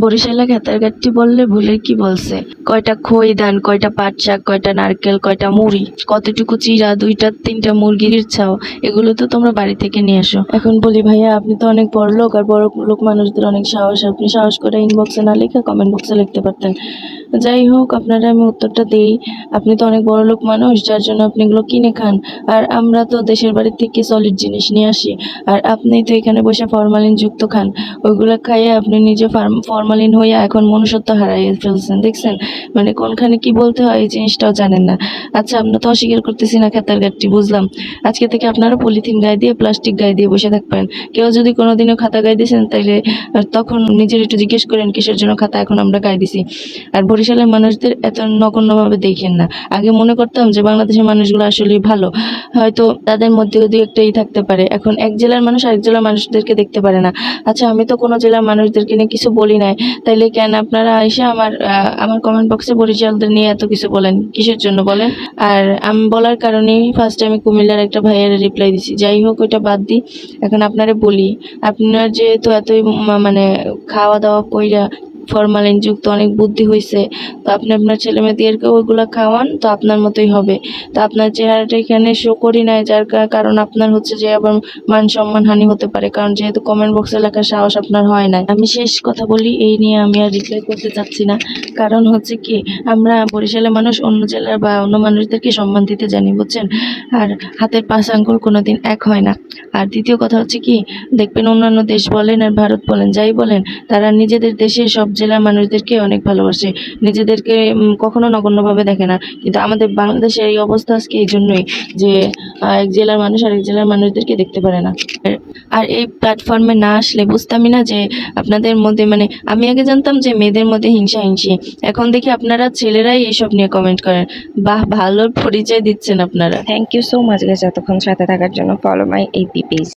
বরিশালে খেতের গাঠটি বললে ভুলের কি বলছে? কয়টা খই ধান, কয়টা পাট শাক, কয়টা নারকেল, কয়টা মুড়ি, কতটুকু চিড়া, 2টা 3টা মুরগির ছাও, এগুলো তো তোমরা বাড়ি থেকে নিয়ে আসো। এখন বলি ভাইয়া, আপনি তো অনেক বড় লোক, আর বড় লোক মানুষদের অনেক সাহস। আপনি সাহস করে ইনবক্সে না লিখে কমেন্ট বক্সে লিখতে পারতেন। যাই হোক, আপনারা আমি উত্তরটা দিই। আপনি তো অনেক বড় লোক মানুষ, যার জন্য আপনি এগুলো কিনে খান। আর আমরা তো দেশের বাড়ি থেকে সলিড জিনিস নিয়ে আসি। আর আপনি তো এখানে বসে ফরমালিন যুক্ত খান। ওইগুলো খাইয়ে আপনি নিজে ফরমালিন হয়ে এখন মনুষ্যত্ব হারাইয়ে ফেলছেন, দেখছেন? মানে কোনখানে কি বলতে হয় এই জিনিসটাও জানেন না। আচ্ছা, আমরা তো অস্বীকার করতেছি না খেতার গাঠটি, বুঝলাম। আজকে থেকে আপনারা পলিথিন গায়ে দিয়ে, প্লাস্টিক গায়ে দিয়ে বসে থাকবেন। কেউ যদি কোনোদিনও খাতা গায়ে দিয়েছেন, তাইলে তখন নিজের একটু জিজ্ঞেস করেন কিসের জন্য খাতা এখন আমরা গায়ে দিছি। আর বরিশালের মানুষদের এত নগণ্যভাবে দেখেন না। আগে মনে করতাম যে বাংলাদেশের মানুষগুলো আসলেই ভালো, হয়তো তাদের মধ্যে দু একটাই থাকতে পারে। এখন এক জেলার মানুষ আরেক জেলার মানুষদেরকে দেখতে পারে না। আচ্ছা, আমি তো কোনো জেলার মানুষদেরকে নিয়ে কিছু বলি নাই, তাইলে কেন আপনারা এসে আমার কমেন্ট বক্সে বরিশালদের নিয়ে এত কিছু বলেন? কিসের জন্য বলেন? আর আমি বলার কারণেই ফার্স্ট আমি কুমিল্লার একটা ভাইয়ের রিপ্লাই দিছি। যাই হোক, ওইটা বাদ দিই। এখন আপনারে বলি, আপনার যেহেতু এতই মানে খাওয়া দাওয়া কইরা ফরমালিন যুক্ত অনেক বুদ্ধি হয়েছে, তো আপনি আপনার ছেলে মেয়েদেরকে ওইগুলা খাওয়ান, তো আপনার মতোই হবে। তো আপনার চেহারাটা এখানে শো করি নাই, যার কারণ আপনার হচ্ছে যে আবার মান সম্মান হানি হতে পারে, কারণ যেহেতু কমেন্ট বক্সে লেখার সাহস আপনার হয় নাই। আমি শেষ কথা বলি, এই নিয়ে আমি আর রিপ্লাই করতে চাচ্ছি না। কারণ হচ্ছে কি, আমরা বরিশালের মানুষ অন্য জেলার বা অন্য মানুষদেরকে সম্মান দিতে জানি, বুঝছেন? আর হাতের 5 আঙ্গুল কোনোদিন এক হয় না। আর দ্বিতীয় কথা হচ্ছে কি, দেখবেন অন্যান্য দেশ বলেন আর ভারত বলেন, যাই বলেন, তারা নিজেদের দেশে সব জেলার মানুষদেরকে অনেক ভালোবাসে, নিজেদেরকে কখনো নগণ্যভাবে দেখে না। কিন্তু আমাদের বাংলাদেশের এই অবস্থা আজকে এই জন্যই যে এক জেলার মানুষ আরেক জেলার মানুষদেরকে দেখতে পারে না। আর এই প্ল্যাটফর্মে না আসলে বুঝতামই না যে আপনাদের মধ্যে, মানে আমি আগে জানতাম যে মেয়েদের মধ্যে হিংসা হিংসি, এখন দেখি আপনারা ছেলেরাই এইসব নিয়ে কমেন্ট করেন। বাহ, ভালো পরিচয় দিচ্ছেন আপনারা। Thank you so much guys এতক্ষণ সাথে থাকার জন্য। ফলো মাই এইপি পেজ।